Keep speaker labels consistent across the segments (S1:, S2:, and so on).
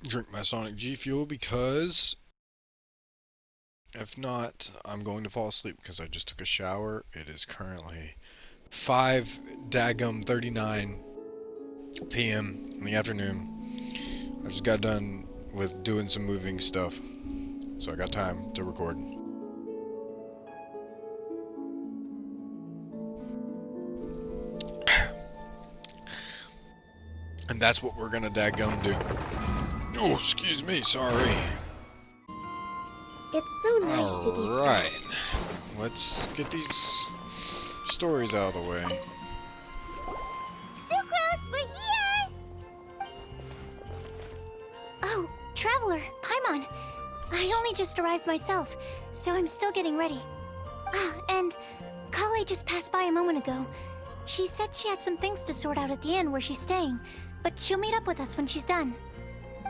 S1: drink my Sonic G Fuel because if not, I'm going to fall asleep because I just took a shower. It is currently 5:39 p.m. in the afternoon. I just got done with doing some moving stuff, so I got time to record. And that's what we're gonna dadgum do. Oh, excuse me, sorry.
S2: It's so nice to de-stress.
S1: Alright. Let's get these stories out of the way.
S2: Sucrose, we're here! Oh, Traveler, Paimon. I only just arrived myself, so I'm still getting ready. Ah, and Kale just passed by a moment ago. She said she had some things to sort out at the inn where she's staying, but she'll meet up with us when she's done.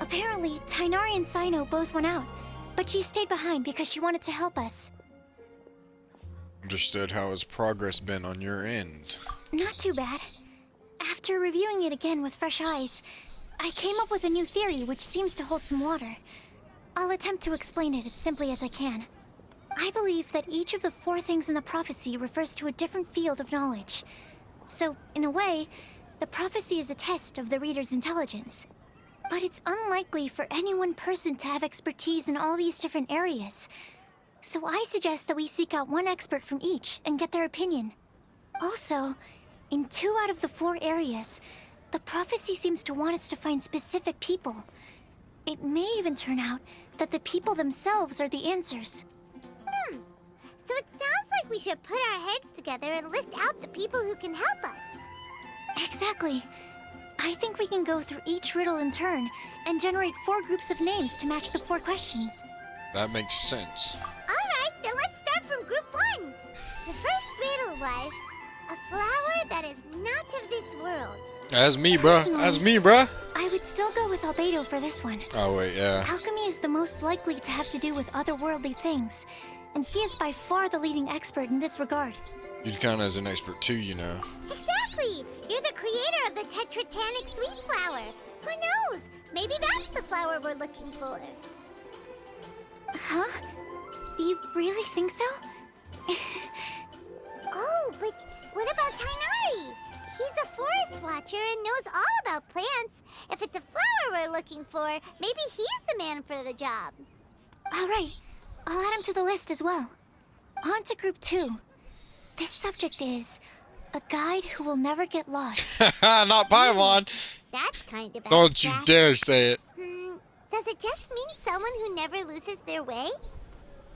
S2: Apparently, Tighnari and Cyno both went out, but she stayed behind because she wanted to help us.
S1: Understood. How has progress been on your end?
S2: Not too bad. After reviewing it again with fresh eyes, I came up with a new theory which seems to hold some water. I'll attempt to explain it as simply as I can. I believe that each of the 4 things in the prophecy refers to a different field of knowledge. So, in a way, the prophecy is a test of the reader's intelligence. But it's unlikely for any one person to have expertise in all these different areas. So I suggest that we seek out one expert from each and get their opinion. Also, in 2 out of the 4 areas, the prophecy seems to want us to find specific people. It may even turn out that the people themselves are the answers.
S3: So it sounds like we should put our heads together and list out the people who can help us.
S2: Exactly. I think we can go through each riddle in turn and generate 4 groups of names to match the 4 questions.
S1: That makes sense.
S3: Alright, then let's start from group 1. The first riddle was, a flower that is not of this world.
S1: That's me, bruh.
S2: Personally,
S1: That's me, bruh.
S2: I would still go with Albedo for this one.
S1: Oh, wait, yeah.
S2: Alchemy is the most likely to have to do with otherworldly things, and he is by far the leading expert in this regard.
S1: You'd count as an expert too, you know.
S3: Exactly! You're the creator of the tetratanic sweet flower. Who knows? Maybe that's the flower we're looking for.
S2: Huh? You really think so?
S3: Oh, but what about Tighnari? He's a forest watcher and knows all about plants. If it's a flower we're looking for, maybe he's the man for the job.
S2: Alright, I'll add him to the list as well. On to group 2. This subject is a guide who will never get lost.
S1: Not Paimon.
S3: That's kind of
S1: Don't you
S3: abstract.
S1: dare say it.
S3: Does it just mean someone who never loses their way?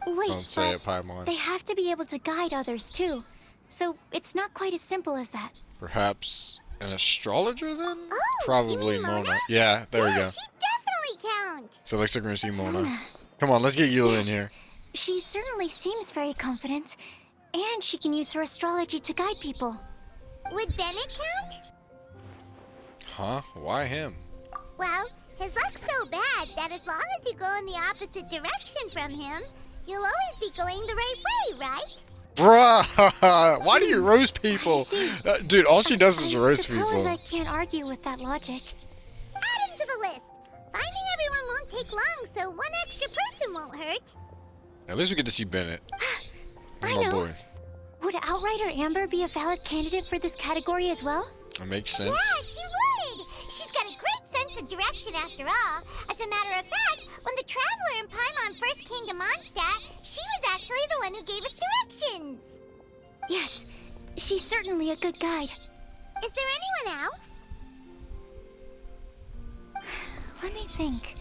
S2: Wait,
S1: Don't say
S2: but
S1: it, Paimon.
S2: they have to be able to guide others too. So it's not quite as simple as that.
S1: Perhaps an astrologer then?
S3: Oh,
S1: Probably
S3: you mean
S1: Mona.
S3: Mona?
S1: Yeah, there we
S3: Yeah,
S1: go.
S3: she definitely counts.
S1: So looks like we're gonna see Mona.
S2: Mona.
S1: Come on, let's get Eula in
S2: Yes.
S1: here.
S2: She certainly seems very confident, and she can use her astrology to guide people.
S3: Would Bennett count?
S1: Huh? Why him?
S3: Well, his luck's so bad that as long as you go in the opposite direction from him, you'll always be going the right way, right?
S1: Bruh! Why do you roast people?
S2: I see.
S1: Dude, all she does is
S2: I
S1: roast
S2: suppose
S1: people.
S2: I can't argue with that logic.
S3: Add him to the list. Finding everyone won't take long, so one extra person won't hurt.
S1: At least we get to see Bennett.
S2: I
S1: My
S2: know.
S1: boy.
S2: Would Outrider Amber be a valid candidate for this category as well?
S1: That makes sense.
S3: Yeah, she would! She's got a great sense of direction after all. As a matter of fact, when the Traveler and Paimon first came to Mondstadt, she was actually the one who gave us directions.
S2: Yes, she's certainly a good guide.
S3: Is there anyone else?
S2: Let me think.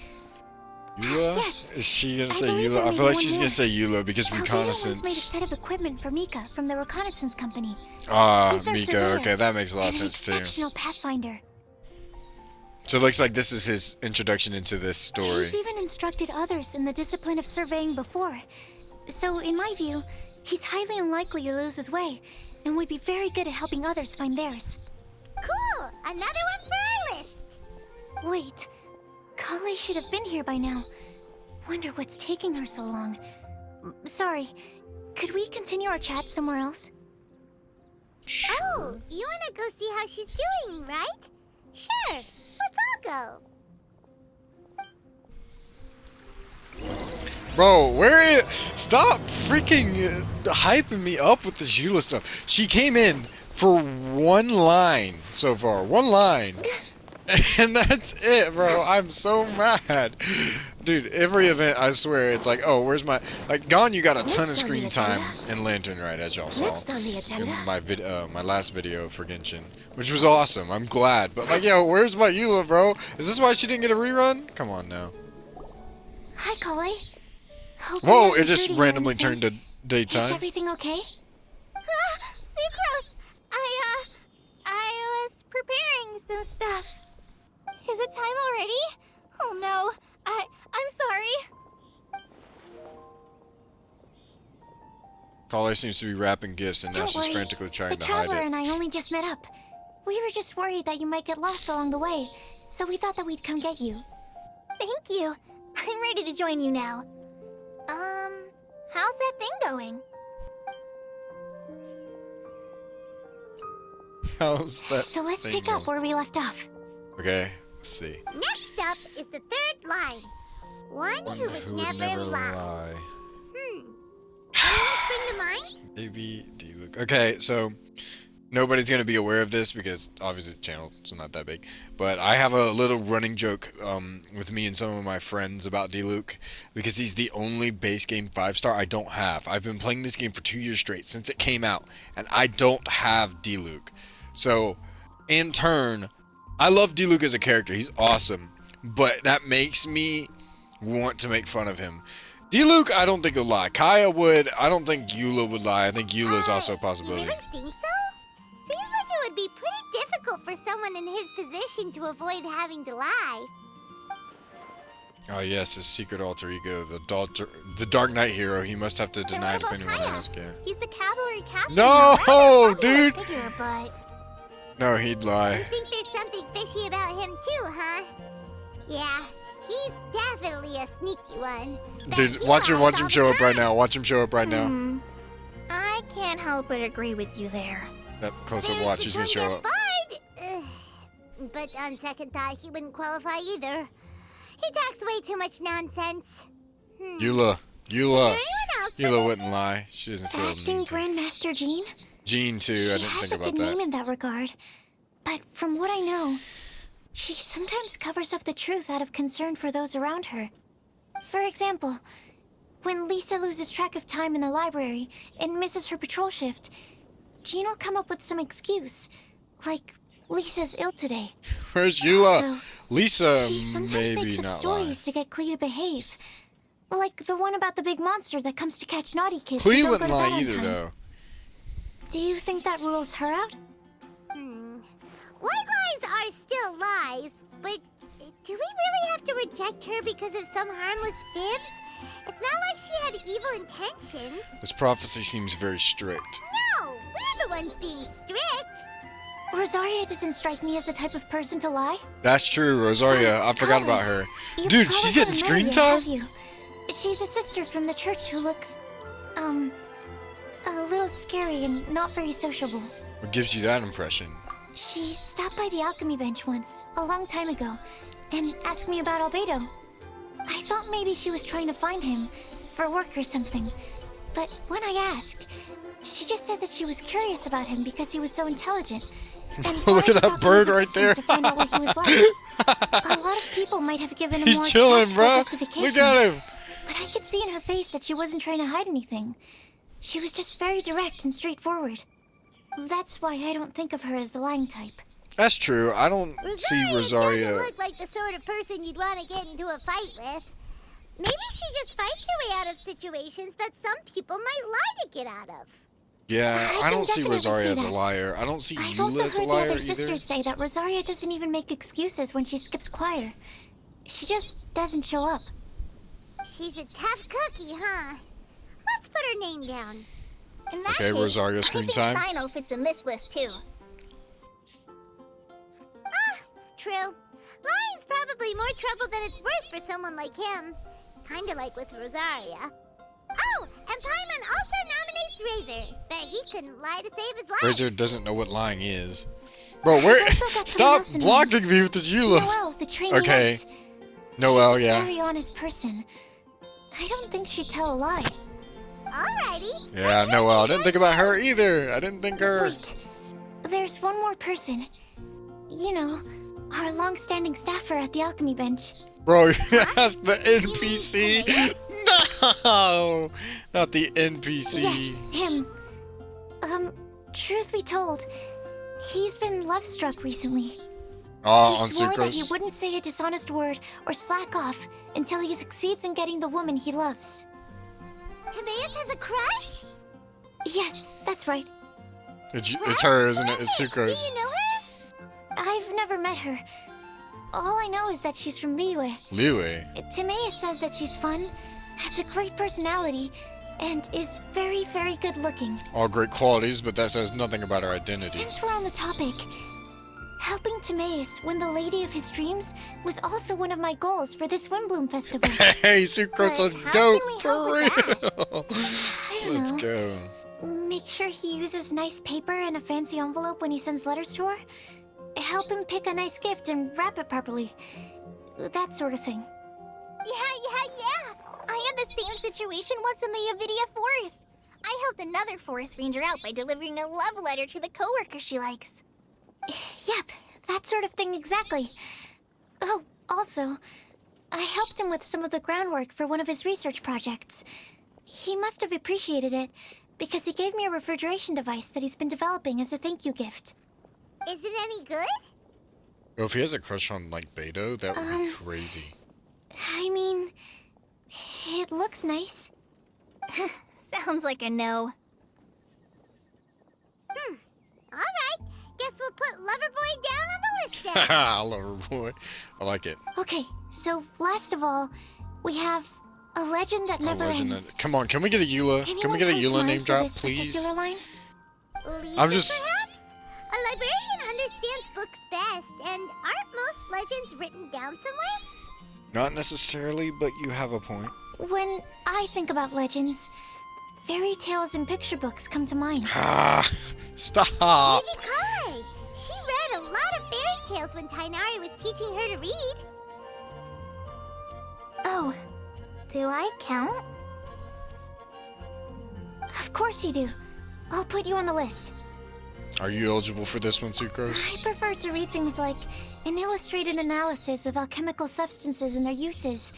S1: Eula?
S2: Yes.
S1: Is she gonna
S2: I
S1: say
S2: believe
S1: Eula?
S2: there
S1: I
S2: may
S1: feel
S2: be
S1: like
S2: one
S1: she's
S2: more.
S1: gonna say Eula because
S2: Albedo once made a
S1: reconnaissance.
S2: set of equipment for Mika from the reconnaissance company.
S1: Ah,
S2: He's their
S1: Mika.
S2: surveyor,
S1: Okay, that makes a lot of
S2: and an
S1: sense too.
S2: exceptional pathfinder.
S1: So it looks like this is his introduction into this story.
S2: He's even instructed others in the discipline of surveying before. So, in my view, he's highly unlikely to lose his way, and would be very good at helping others find theirs.
S3: Cool! Another one for our list!
S2: Wait, Kale should have been here by now. Wonder what's taking her so long. Sorry, could we continue our chat somewhere else?
S1: Sure.
S3: Oh, you wanna go see how she's doing, right? Sure, let's all go.
S1: Bro, where is... Stop freaking hyping me up with this Eula stuff. She came in for one line so far. One line. And that's it, bro. I'm so mad. Dude, every event, I swear, it's like, oh, where's my... Like, Gone, you got a ton of screen time in Lantern, right, as y'all saw.
S2: Next on the agenda.
S1: In my last video for Genshin, which was awesome. I'm glad. But, like, yo, where's my Eula, bro? Is this why she didn't get a rerun? Come on, now.
S2: Hi, Collie. Hope
S1: Whoa,
S2: I'm not
S1: it just
S2: intruding or
S1: randomly
S2: anything.
S1: turned to daytime.
S2: Is everything okay?
S3: Sucrose! I was preparing some stuff. Is it time already? Oh no, I'm sorry.
S1: Caller seems to be wrapping gifts and now
S2: Don't
S1: she's
S2: worry.
S1: frantically trying
S2: The
S1: to hide
S2: Traveler
S1: it.
S2: and I only just met up. We were just worried that you might get lost along the way, so we thought that we'd come get you.
S3: Thank you. I'm ready to join you now. How's that thing going?
S1: How's that
S2: So let's
S1: thing
S2: pick up
S1: going?
S2: where we left off.
S1: Okay, let's see.
S3: Next up is the third line. One
S1: One
S3: who would never lie. Anyone spring to mind?
S1: Maybe D-Luke. Okay, so nobody's gonna be aware of this because obviously the channel's not that big. But I have a little running joke with me and some of my friends about D-Luke because he's the only base game 5-star I don't have. I've been playing this game for 2 years straight since it came out, and I don't have D-Luke. So, in turn, I love D-Luke as a character. He's awesome, but that makes me want to make fun of him. D-Luke, I don't think he'll lie. Kaya would. I don't think Eula would lie. I think Eula is also a
S3: You
S1: possibility.
S3: really think so? Seems like it would be pretty difficult for someone in his position to avoid having to lie.
S1: Oh yes, his secret alter ego, the Dark Knight hero. He must have to
S3: And
S1: deny
S3: what
S1: it if
S3: about
S1: anyone
S3: Kaya?
S1: asks. Yeah.
S3: He's the cavalry captain.
S1: No,
S3: Rather popular
S1: dude.
S3: Figure, but
S1: No, he'd
S3: you
S1: lie.
S3: think there's something fishy about him too, huh? Yeah, he's definitely a sneaky one. But
S1: Dude,
S3: he
S1: watch him
S3: lies all
S1: show
S3: the
S1: up right
S3: time.
S1: now. Watch him show up right now.
S3: I can't help but agree with you there.
S1: That close up
S3: There's
S1: watch.
S3: the
S1: He's gonna show
S3: tongue-deaf
S1: up.
S3: bard. But on second thought, he wouldn't qualify either. He talks way too much nonsense.
S1: Eula,
S3: Is there anyone else for
S1: Eula
S3: this?
S1: wouldn't lie. She doesn't feel the
S2: Acting
S1: need to.
S2: Grandmaster Jean?
S1: Jean too.
S2: She
S1: I didn't
S2: has
S1: think
S2: a
S1: about
S2: good name
S1: that.
S2: in that regard. But from what I know, she sometimes covers up the truth out of concern for those around her. For example, when Lisa loses track of time in the library and misses her patrol shift, Jean will come up with some excuse, like Lisa's ill today.
S1: Where's Eula?
S2: Also,
S1: Lisa,
S2: she sometimes
S1: maybe
S2: makes up
S1: not lie.
S2: stories to get Klee to behave. Like the one about the big monster that comes to catch naughty kids
S1: Clea
S2: who don't go
S1: wouldn't
S2: to bed
S1: lie
S2: on
S1: either
S2: time.
S1: though.
S2: Do you think that rules her out?
S3: White lies are still lies, but do we really have to reject her because of some harmless fibs? It's not like she had evil intentions.
S1: This prophecy seems very strict.
S3: No, we're the ones being strict.
S2: Rosaria doesn't strike me as the type of person to lie.
S1: That's true, Rosaria. I forgot about her.
S2: You
S1: Dude,
S2: probably
S1: she's getting
S2: haven't met her
S1: screen
S2: yet,
S1: time?
S2: have you? She's a sister from the church who looks, a little scary and not very sociable.
S1: What gives you that impression?
S2: She stopped by the alchemy bench once, a long time ago, and asked me about Albedo. I thought maybe she was trying to find him, for work or something. But when I asked, she just said that she was curious about him because he was so intelligent. And
S1: Look
S2: wanted
S1: at
S2: to
S1: that
S2: talk to
S1: bird
S2: his
S1: right
S2: assistant
S1: there.
S2: To find out what he was like. A lot of people might have given him
S1: He's
S2: more
S1: chilling,
S2: tactful
S1: bro.
S2: justification.
S1: Look at him.
S2: But I could see in her face that she wasn't trying to hide anything. She was just very direct and straightforward. That's why I don't think of her as the lying type.
S1: That's true. I don't see Rosaria.
S3: doesn't look like the sort of person you'd want to get into a fight with. Maybe she just fights her way out of situations that some people might lie to get out of.
S1: Yeah,
S2: I
S1: I
S2: can
S1: don't see
S2: definitely
S1: Rosaria
S2: see
S1: as a
S2: that.
S1: liar. I don't see
S2: I've also
S1: Eula as a
S2: heard the
S1: liar
S2: other
S1: either.
S2: sisters say that Rosaria doesn't even make excuses when she skips choir. She just doesn't show up.
S3: She's a tough cookie, huh? Let's put her name down. In that
S1: Okay,
S3: case,
S1: Rosaria,
S3: I
S1: screen
S3: think
S1: time.
S3: Sino fits in this list too. True. Lying's probably more trouble than it's worth for someone like him. Kinda like with Rosaria. Oh, and Paimon also nominates Razor. Bet he couldn't lie to save his life.
S1: Razor doesn't know what lying is. Bro, where?
S2: I've also got someone
S1: Stop
S2: else in
S1: blocking me with this Eula.
S2: Noelle, the trainee
S1: Okay.
S2: aunt.
S1: Noelle,
S2: She's a
S1: yeah.
S2: very honest person. I don't think she'd tell a lie.
S3: Alrighty.
S1: Yeah, no, well, I didn't think about her either. I didn't think her.
S2: Wait, there's one more person. You know, our long-standing staffer at the alchemy bench.
S1: Bro, that's the NPC.
S3: Timaeus?
S1: No, not the NPC.
S2: Yes, him. Truth be told, he's been love-struck recently.
S1: Oh,
S2: He
S1: on
S2: swore that he
S1: Sucrose.
S2: wouldn't say a dishonest word or slack off until he succeeds in getting the woman he loves.
S3: Timaeus has a crush?
S2: Yes, that's right.
S1: It's her, isn't it? It's
S3: Do
S1: Sucrose.
S3: you know her?
S2: I've never met her. All I know is that she's from Liyue.
S1: Liu.
S2: Timaeus says that she's fun, has a great personality, and is very, very good looking.
S1: All great qualities, but that says nothing about her identity.
S2: Since we're on the topic, helping Timaeus win the lady of his dreams was also one of my goals for this Windblume Festival.
S1: Hey, Sucrose is
S3: But how
S1: dope
S3: can we
S1: for
S3: help with
S1: real.
S2: I don't
S1: Let's
S2: know.
S1: go.
S2: Make sure he uses nice paper and a fancy envelope when he sends letters to her. Help him pick a nice gift and wrap it properly. That sort of thing.
S3: Yeah. I had the same situation once in the Avidia Forest. I helped another forest ranger out by delivering a love letter to the coworker she likes.
S2: Yep, that sort of thing exactly. Oh, also, I helped him with some of the groundwork for one of his research projects. He must have appreciated it, because he gave me a refrigeration device that he's been developing as a thank you gift.
S3: Is it any good?
S1: Well, if he has a crush on, like, Beto, that would be crazy.
S2: I mean, it looks nice.
S3: Sounds like a no. Alright. Guess we'll put Loverboy down on the list then.
S1: Haha, I love her, boy. I like it.
S2: Okay, so last of all, we have a legend that never
S1: A legend
S2: ends.
S1: Come on, can we get a Eula? Can
S2: Anyone
S1: we get a
S2: come to
S1: Eula
S2: mind
S1: name
S2: for
S1: drop,
S2: this
S1: please?
S2: particular line?
S3: Lisa,
S1: I'm just-
S3: perhaps? A librarian understands books best, and aren't most legends written down somewhere?
S1: Not necessarily, but you have a point.
S2: When I think about legends, fairy tales and picture books come to mind.
S1: Ah, stop.
S3: Maybe Kai. She read a lot of fairy tales when Tainari was teaching her to read. Oh, do I count?
S2: Of course you do. I'll put you on the list.
S1: Are you eligible for this one, Sucrose?
S2: I prefer to read things like an illustrated analysis of alchemical substances and their uses,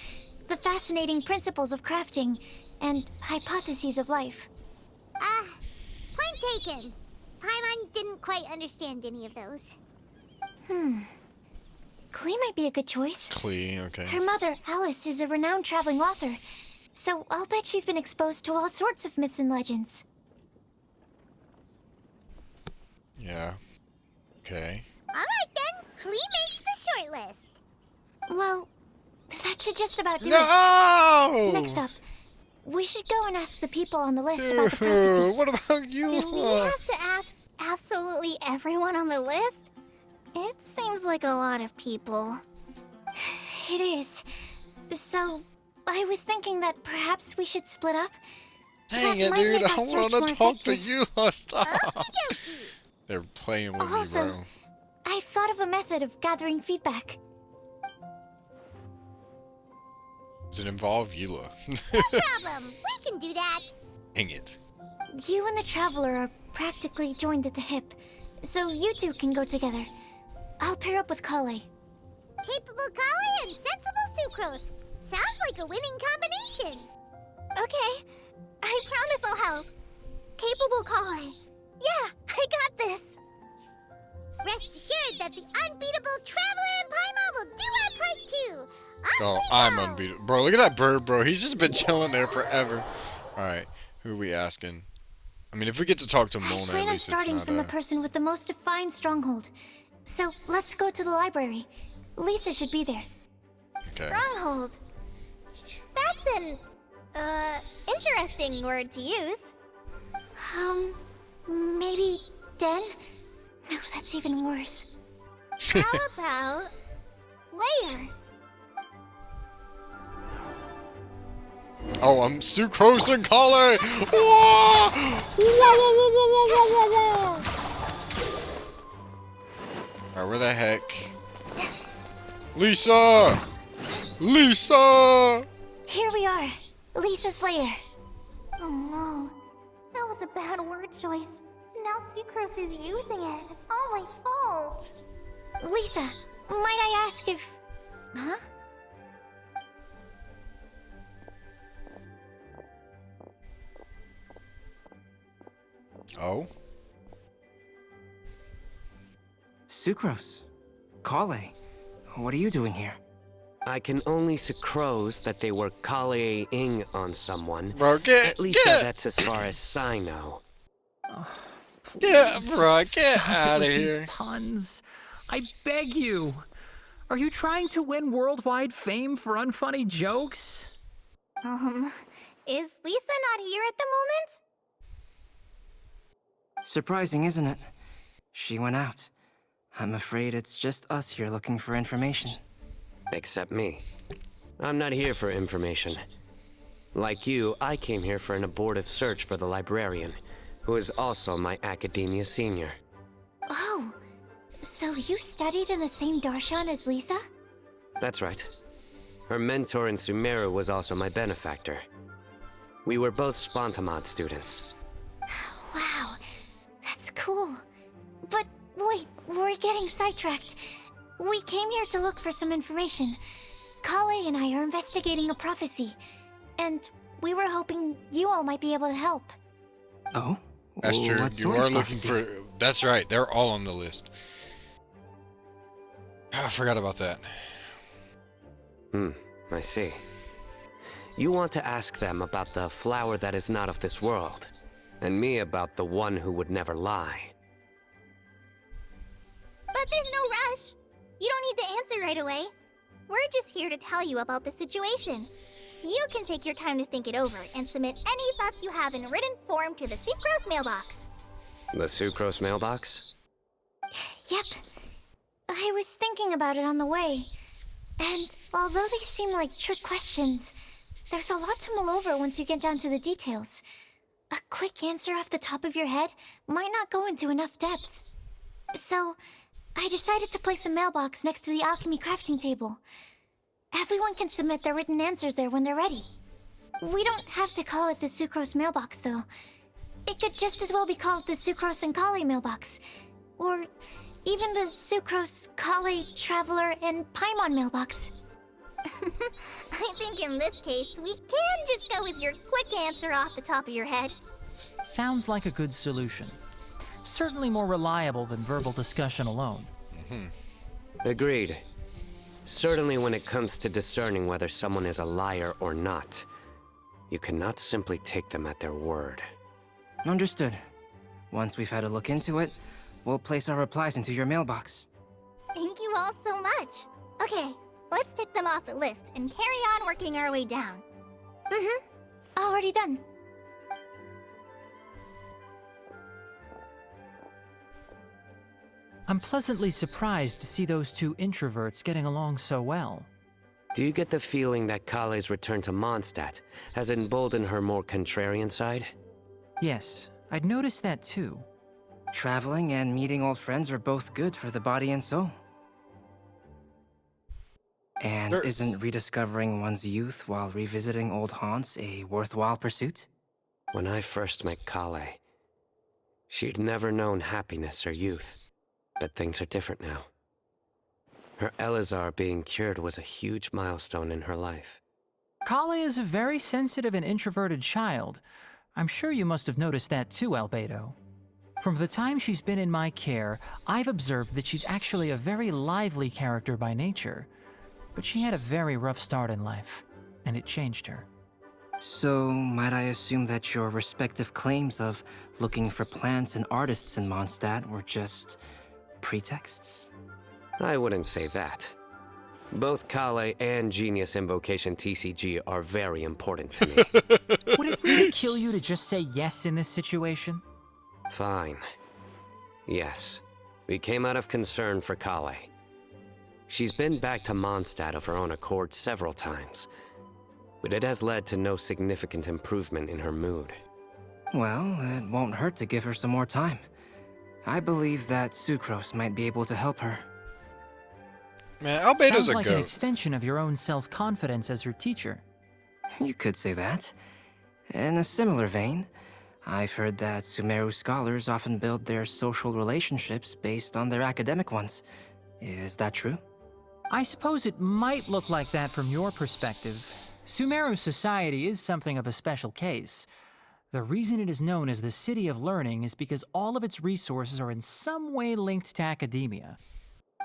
S2: the fascinating principles of crafting, and hypotheses of life.
S3: Point taken. Paimon didn't quite understand any of those.
S2: Klee might be a good choice.
S1: Klee, okay.
S2: Her mother, Alice, is a renowned traveling author, so I'll bet she's been exposed to all sorts of myths and legends.
S1: Yeah. Okay.
S3: Alright then, Klee makes the short list.
S2: Well, that should just about do it.
S1: No!
S2: Next up, we should go and ask the people on the list about the prophecy.
S1: What about you?
S3: Do we have to ask absolutely everyone on the list? It seems like a lot of people.
S2: It is. So, I was thinking that perhaps we should split up.
S1: Dang
S2: That
S1: it,
S2: might
S1: dude.
S2: make
S1: I
S2: our search
S1: want
S2: more
S1: to talk to
S2: effective.
S1: you. Stop.
S3: Okey-dokey.
S1: They're playing with
S2: Also-
S1: me, bro.
S2: I've thought of a method of gathering feedback.
S1: Does it involve Eula?
S3: Problem. We can do that.
S1: Dang it.
S2: You and the Traveler are practically joined at the hip, so you two can go together. I'll pair up with Kale.
S3: Capable Kali and sensible Sucrose. Sounds like a winning combination. Okay. I promise I'll help. Capable Kali. Yeah, I got this. Rest assured that the unbeatable Traveler and Paimon will do our part too. Off
S1: Oh,
S3: we
S1: I'm
S3: go.
S1: unbeatable. Bro, look at that bird, bro. He's just been chilling there forever. Alright, who are we asking? I mean, if we get to talk to
S2: I
S1: Mona,
S2: plan
S1: at
S2: on
S1: least
S2: starting
S1: it's
S2: from the
S1: not
S2: person with the most defined stronghold. So, let's go to the library. Lisa should be there.
S1: Okay.
S3: Stronghold. That's an, interesting word to use.
S2: Maybe Den? No, that's even worse.
S3: How about layer?
S1: Oh, I'm Sucrose and Kale! Whoa! Whoa! Alright, where the heck? Lisa! Lisa!
S2: Here we are. Lisa's lair.
S3: Oh no. That was a bad word choice. Now Sucrose is using it. It's all my fault.
S2: Lisa, might I ask if... Huh?
S1: Oh?
S4: Sucrose. Kale. What are you doing here?
S5: I can only sucrose that they were Kale-ing on someone.
S1: Bro,
S5: At least that's as far as I know.
S1: Yeah, bro, get
S6: Stop it
S1: out of
S6: with
S1: here.
S6: These puns. I beg you. Are you trying to win worldwide fame for unfunny jokes?
S3: Is Lisa not here at the moment?
S4: Surprising, isn't it? She went out. I'm afraid it's just us here looking for information.
S5: Except me. I'm not here for information. Like you, I came here for an abortive search for the librarian, who is also my academia senior.
S2: Oh, so you studied in the same darshan as Lisa?
S5: That's right. Her mentor in Sumeru was also my benefactor. We were both Spontamod students.
S2: Wow, that's cool. But wait, we're getting sidetracked. We came here to look for some information. Kale and I are investigating a prophecy, and we were hoping you all might be able to help.
S4: Oh?
S1: That's true.
S4: What
S1: You
S4: sort
S1: are
S4: of
S1: looking
S4: prophecy?
S1: for... That's right. They're all on the list. I forgot about that.
S5: I see. You want to ask them about the flower that is not of this world, and me about the one who would never lie.
S3: But there's no rush. You don't need to answer right away. We're just here to tell you about the situation. You can take your time to think it over and submit any thoughts you have in written form to the Sucrose mailbox.
S5: The Sucrose mailbox?
S2: Yep. I was thinking about it on the way. And although they seem like trick questions, there's a lot to mull over once you get down to the details. A quick answer off the top of your head might not go into enough depth. So, I decided to place a mailbox next to the alchemy crafting table. Everyone can submit their written answers there when they're ready. We don't have to call it the Sucrose mailbox, though. It could just as well be called the Sucrose and Kale mailbox. Or even the Sucrose, Kale, Traveler, and Paimon mailbox.
S3: I think in this case, we can just go with your quick answer off the top of your head.
S6: Sounds like a good solution. Certainly more reliable than verbal discussion alone.
S5: Agreed. Certainly when it comes to discerning whether someone is a liar or not, you cannot simply take them at their word.
S4: Understood. Once we've had a look into it, we'll place our replies into your mailbox.
S3: Thank you all so much. Okay, let's tick them off the list and carry on working our way down.
S2: Already done.
S6: I'm pleasantly surprised to see those two introverts getting along so well.
S5: Do you get the feeling that Kale's return to Mondstadt has emboldened her more contrarian side?
S6: Yes, I'd noticed that too.
S4: Traveling and meeting old friends are both good for the body and soul. And
S1: Sure.
S4: isn't rediscovering one's youth while revisiting old haunts a worthwhile pursuit?
S5: When I first met Kale, she'd never known happiness or youth. But things are different now. Her Elazar being cured was a huge milestone in her life.
S6: Kale is a very sensitive and introverted child. I'm sure you must have noticed that too, Albedo. From the time she's been in my care, I've observed that she's actually a very lively character by nature. But she had a very rough start in life, and it changed her.
S4: So, might I assume that your respective claims of looking for plants and artists in Mondstadt were just pretexts?
S5: I wouldn't say that. Both Kale and Genius Invocation TCG are very important to me.
S6: Would it really kill you to just say yes in this situation?
S5: Fine. Yes, we came out of concern for Kale. She's been back to Mondstadt of her own accord several times, but it has led to no significant improvement in her mood.
S4: Well, it won't hurt to give her some more time. I believe that Sucrose might be able to help her.
S1: Man, Albedo's
S6: Sounds
S1: a
S6: like an
S1: goat.
S6: extension of your own self-confidence as her teacher.
S4: You could say that. In a similar vein, I've heard that Sumeru scholars often build their social relationships based on their academic ones. Is that true?
S6: I suppose it might look like that from your perspective. Sumeru society is something of a special case. The reason it is known as the City of Learning is because all of its resources are in some way linked to academia.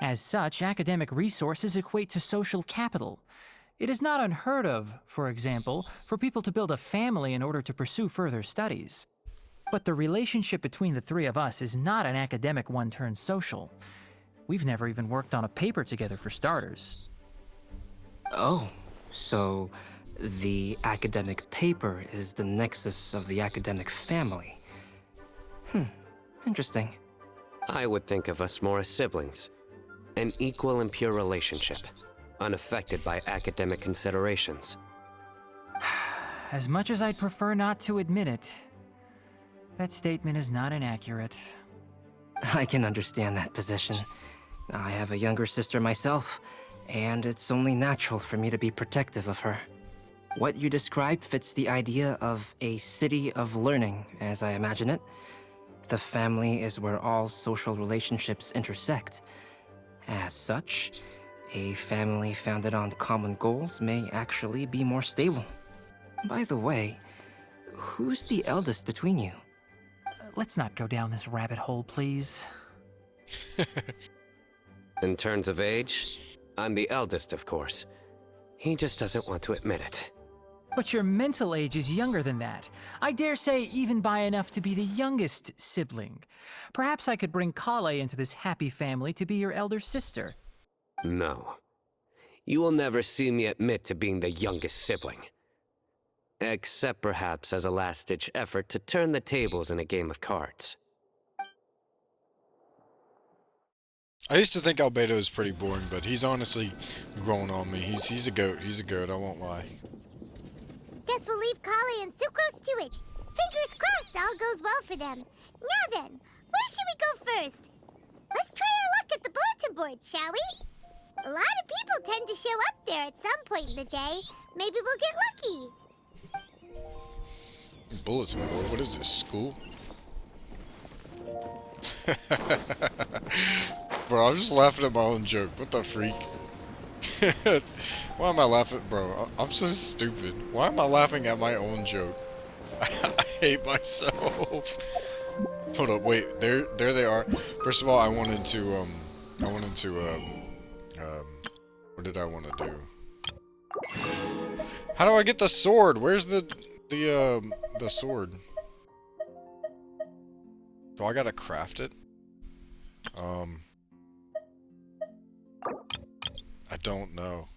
S6: As such, academic resources equate to social capital. It is not unheard of, for example, for people to build a family in order to pursue further studies. But the relationship between the three of us is not an academic one turned social. We've never even worked on a paper together for starters.
S4: Oh, so the academic paper is the nexus of the academic family. Interesting.
S5: I would think of us more as siblings. An equal and pure relationship, unaffected by academic considerations.
S6: As much as I'd prefer not to admit it, that statement is not inaccurate.
S4: I can understand that position. I have a younger sister myself, and it's only natural for me to be protective of her. What you describe fits the idea of a city of learning, as I imagine it. The family is where all social relationships intersect. As such, a family founded on common goals may actually be more stable. By the way, who's the eldest between you?
S6: Let's not go down this rabbit hole, please.
S5: In terms of age, I'm the eldest, of course. He just doesn't want to admit it.
S6: But your mental age is younger than that. I dare say even by enough to be the youngest sibling. Perhaps I could bring Kale into this happy family to be your elder sister.
S5: No. You will never see me admit to being the youngest sibling. Except perhaps as a last-ditch effort to turn the tables in a game of cards.
S1: I used to think Albedo was pretty boring, but he's honestly grown on me. He's a goat. He's a goat, I won't lie.
S3: Guess we'll leave Kale and Sucrose to it. Fingers crossed all goes well for them. Now then, where should we go first? Let's try our luck at the bulletin board, shall we? A lot of people tend to show up there at some point in the day. Maybe we'll get lucky.
S1: Bulletin board? What is this, school? Bro, I'm just laughing at my own joke. What the freak? Why am I laughing? Bro, I'm so stupid. Why am I laughing at my own joke? I hate myself. Hold up, wait. There they are. First of all, I wanted to, what did I want to do? How do I get the sword? Where's the sword? Do I gotta craft it? I don't know.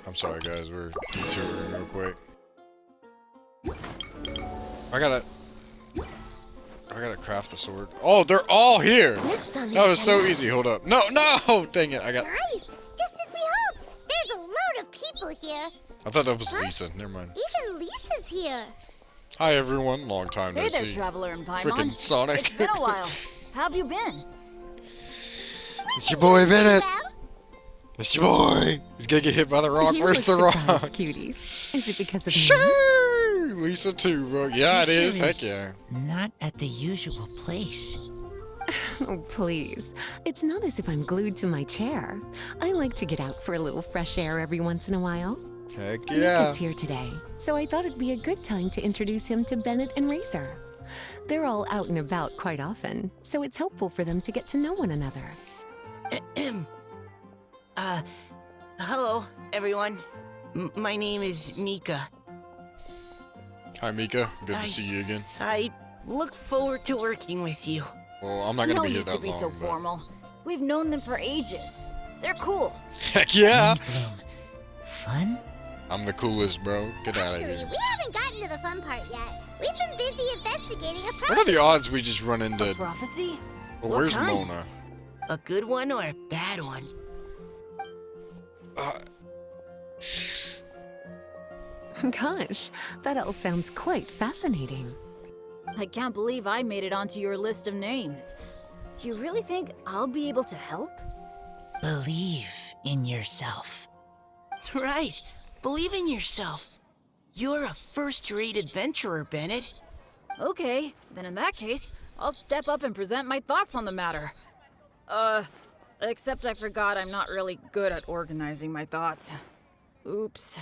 S1: I'm sorry guys, we're detouring real quick. I gotta craft the sword. Oh, they're all here! That was so easy, hold up. No, dang it, I got...
S3: Nice! Just as we hoped! There's a load of people here.
S1: I thought that was Lisa, never mind.
S3: Even Lisa's here.
S1: Hi everyone, long time no
S7: Hey there,
S1: see.
S7: Traveler and Paimon.
S1: Frickin' Sonic.
S7: It's been a while. How have you been?
S1: It's your boy Bennett!
S3: Well,
S1: It's your boy! He's gonna get hit by the rock.
S8: You
S1: Where's the
S8: look
S1: rock?
S8: surprised, cuties. Is it because of me?
S1: Sure! Lisa too, bro. Yeah, it is. Heck yeah.
S9: Not at the usual place.
S8: Oh, please. It's not as if I'm glued to my chair. I like to get out for a little fresh air every once in a while.
S1: Heck
S8: Nick
S1: yeah.
S8: is here today, so I thought it'd be a good time to introduce him to Bennett and Razor. They're all out and about quite often, so it's helpful for them to get to know one another.
S9: Hello, everyone. My name is Mika.
S1: Hi Mika, good to see you again.
S9: I look forward to working with you.
S1: Well, I'm not gonna
S7: No
S1: be here
S7: need
S1: that
S7: to be
S1: long.
S7: so
S1: but-
S7: formal. We've known them for ages. They're cool.
S1: Heck yeah!
S9: Windblume. Fun?
S1: I'm the coolest, bro. Get out of
S3: actually,
S1: here.
S3: we haven't gotten to the fun part yet. We've been busy investigating a
S1: What are
S3: problem.
S1: the odds we just run into...
S7: Prophecy?
S1: Well,
S7: What
S1: where's
S7: kind?
S1: Mona?
S9: A good one or a bad one?
S8: Gosh, that all sounds quite fascinating.
S7: I can't believe I made it onto your list of names. You really think I'll be able to help?
S9: Believe in yourself. Right. Believe in yourself. You're a first-rate adventurer, Bennett.
S7: Okay, then in that case, I'll step up and present my thoughts on the matter. Except I forgot I'm not really good at organizing my thoughts. Oops.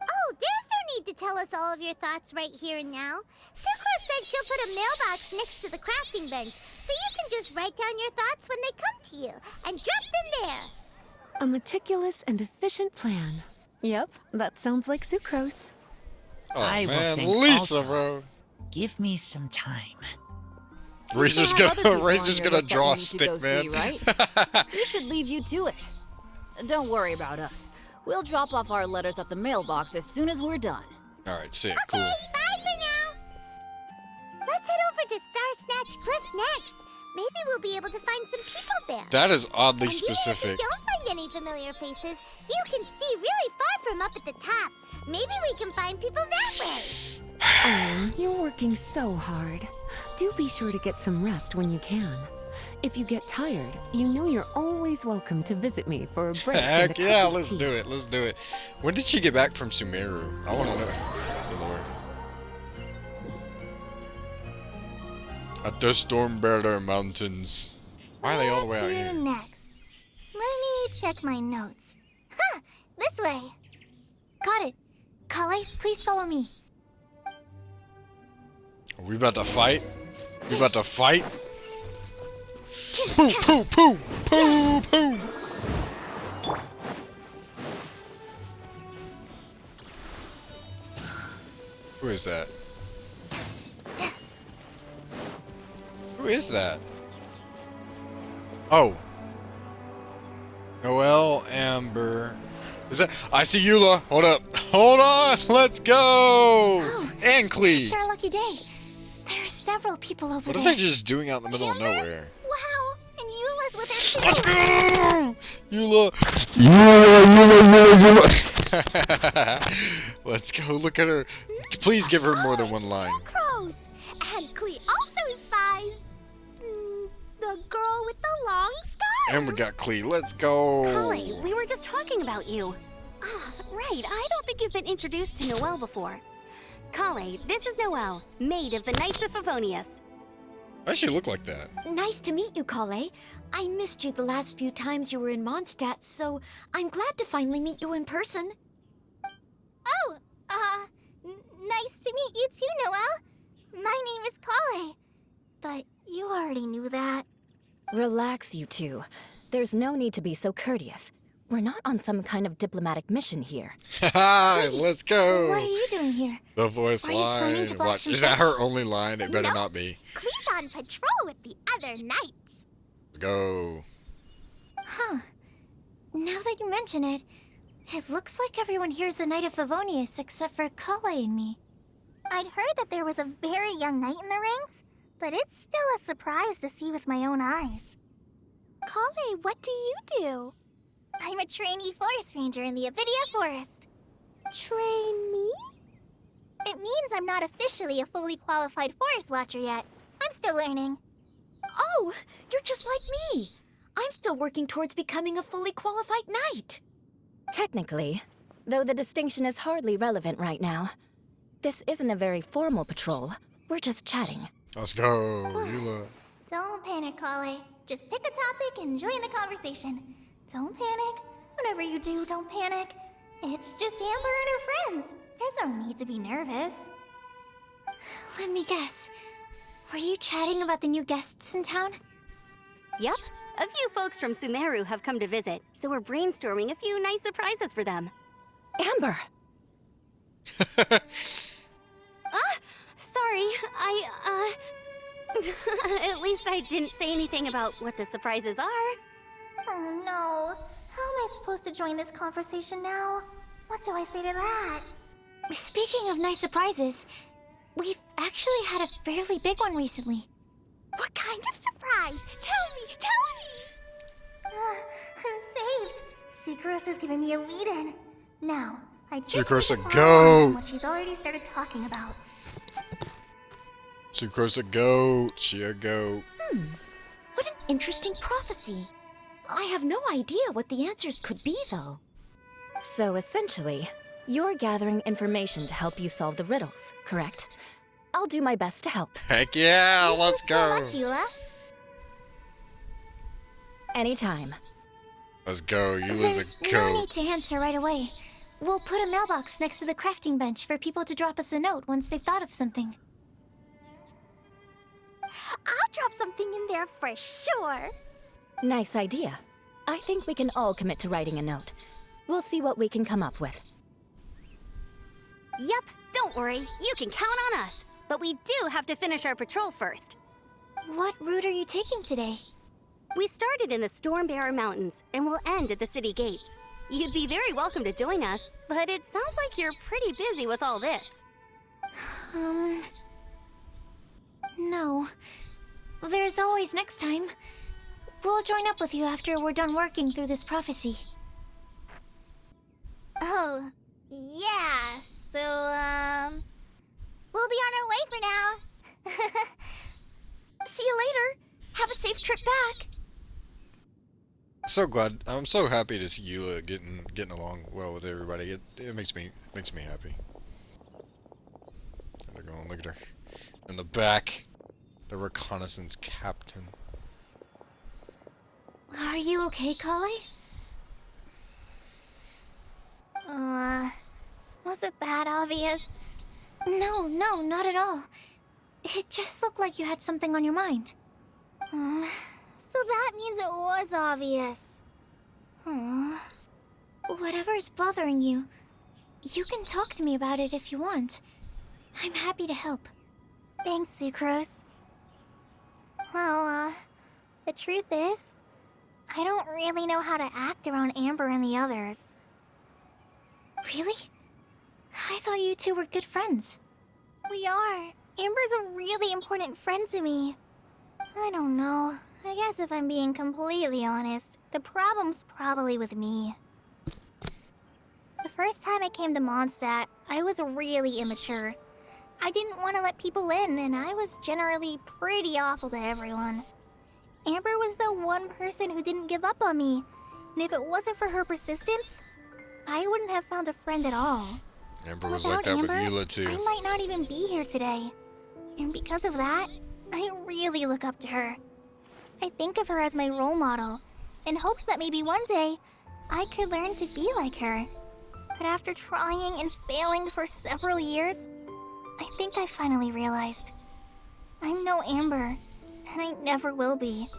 S3: Oh, there's no need to tell us all of your thoughts right here and now. Sucro said she'll put a mailbox next to the crafting bench, so you can just write down your thoughts when they come to you, and drop them there.
S8: A meticulous and efficient plan. Yep, that sounds like Sucrose.
S1: Oh
S9: I will
S1: man,
S9: think
S1: Lisa,
S9: also.
S1: bro.
S9: Give me some time.
S1: Razor's
S7: You still have other people
S1: Razor's
S7: on your
S1: gonna
S7: list that
S1: draw
S7: we
S1: a
S7: need to
S1: stick,
S7: go
S1: man.
S7: see, right? We should leave you to it. Don't worry about us. We'll drop off our letters at the mailbox as soon as we're done.
S1: Alright, sick, cool.
S3: Okay, bye for now. Let's head over to Star Snatch Cliff next. Maybe we'll be able to find some people there.
S1: That is oddly
S3: And even if
S1: specific.
S3: you don't find any familiar faces, you can see really far from up at the top. Maybe we can find people that way.
S8: Oh, you're working so hard. Do be sure to get some rest when you can. If you get tired, you know you're always welcome to visit me for a break. and a
S1: Heck
S8: cup
S1: yeah,
S8: of
S1: let's
S8: tea.
S1: do it. Let's do it. When did she get back from Sumeru? I want to know. Good lord. At the Stormbearer Mountains. Why are they all the way out
S3: Where
S1: here?
S3: to next? Let me check my notes. Huh, this way.
S2: Got it. Kale, please follow me.
S1: Are we about to fight? We about to fight? Poo, poo, poo, poo, poo. Who is that? Who is that? Oh. Noelle Amber. Is that? I see Eula. Hold up. Hold on. Let's go.
S2: Oh,
S1: And Clee.
S2: It's our lucky day. There are several people over
S1: What are
S2: there.
S1: they just doing out in the middle of nowhere?
S3: Wow, and Eula's with her too.
S1: Let's go! Eula! Let's go, look at her. Please give her more than one line.
S3: Sucrose. And Clee also spies. The girl with the long scarf.
S1: And we got Clee, let's go!
S10: Kale, we were just talking about you. Ah, right, I don't think you've been introduced to Noelle before. Kale, this is Noelle, maid of the Knights of Favonius.
S1: Why does she look like that?
S2: Nice to meet you, Kale. I missed you the last few times you were in Mondstadt, so I'm glad to finally meet you in person.
S3: Oh, nice to meet you too, Noelle. My name is Kale. But you already knew that.
S10: Relax, you two. There's no need to be so courteous. We're not on some kind of diplomatic mission here.
S1: Haha, let's go!
S2: What are you doing here?
S1: The voice
S2: Are you planning
S1: line.
S2: to blast
S1: Watch,
S2: some
S1: is that
S2: fish?
S1: her only line? It better
S3: Nope.
S1: not be.
S3: Clee's on patrol with the other knights.
S1: Let's go.
S2: Huh. Now that you mention it, it looks like everyone here is a Knight of Favonius except for Kale and me.
S3: I'd heard that there was a very young knight in the ranks, but it's still a surprise to see with my own eyes. Kale, what do you do? I'm a trainee forest ranger in the Avidia Forest. Trainee? It means I'm not officially a fully qualified forest watcher yet. I'm still learning.
S10: Oh, you're just like me. I'm still working towards becoming a fully qualified knight. Technically, though the distinction is hardly relevant right now. This isn't a very formal patrol. We're just chatting.
S1: Let's go, Eula.
S3: Don't panic, Kale. Just pick a topic and join the conversation. Don't panic. Whatever you do, don't panic. It's just Amber and her friends. There's no need to be nervous.
S2: Let me guess. Were you chatting about the new guests in town?
S10: Yep, a few folks from Sumeru have come to visit, so we're brainstorming a few nice surprises for them. Amber! Sorry, at least I didn't say anything about what the surprises are.
S3: Oh no. How am I supposed to join this conversation now? What do I say to that?
S2: Speaking of nice surprises, we've actually had a fairly big one recently.
S3: What kind of surprise? Tell me! I'm saved. Sucrose is giving me a lead-in. Now, I just
S1: Sucrose
S3: need
S1: a
S3: to follow on
S1: goat.
S3: from what she's already started talking about.
S1: Sucrose a goat. She a goat.
S2: What an interesting prophecy.
S10: I have no idea what the answers could be, though. So essentially, you're gathering information to help you solve the riddles, correct? I'll do my best to help.
S1: Heck yeah, let's go.
S3: Thank you so much, Eula.
S10: Anytime.
S1: Let's go.
S2: There's
S1: Eula's a
S2: no
S1: goat.
S2: need to answer right away. We'll put a mailbox next to the crafting bench for people to drop us a note once they've thought of something.
S3: I'll drop something in there for sure.
S10: Nice idea. I think we can all commit to writing a note. We'll see what we can come up with.
S11: Yep, don't worry. You can count on us. But we do have to finish our patrol first.
S2: What route are you taking today?
S11: We started in the Stormbearer Mountains, and we'll end at the city gates. You'd be very welcome to join us, but it sounds like you're pretty busy with all this.
S2: No. There's always next time. We'll join up with you after we're done working through this prophecy.
S3: Oh, yeah, so, we'll be on our way for now.
S10: See you later. Have a safe trip back.
S1: So glad. I'm so happy to see Eula getting along well with everybody. It makes me happy. They're going. Look at her in the back. The reconnaissance captain.
S2: Are you okay, Kale?
S3: Was it that obvious?
S2: No, not at all. It just looked like you had something on your mind.
S3: So that means it was obvious.
S2: Whatever's bothering you, you can talk to me about it if you want. I'm happy to help.
S3: Thanks, Sucrose. Well, the truth is, I don't really know how to act around Amber and the others.
S2: Really? I thought you two were good friends.
S3: We are. Amber's a really important friend to me. I don't know. I guess if I'm being completely honest, the problem's probably with me. The first time I came to Mondstadt, I was really immature. I didn't want to let people in, and I was generally pretty awful to everyone. Amber was the one person who didn't give up on me, and if it wasn't for her persistence, I wouldn't have found a friend at all.
S1: Amber was
S3: Without
S1: like that with
S3: Amber,
S1: Eula too.
S3: I might not even be here today. And because of that, I really look up to her. I think of her as my role model, and hoped that maybe one day, I could learn to be like her. But after trying and failing for several years, I think I finally realized. I'm no Amber, and I never will be.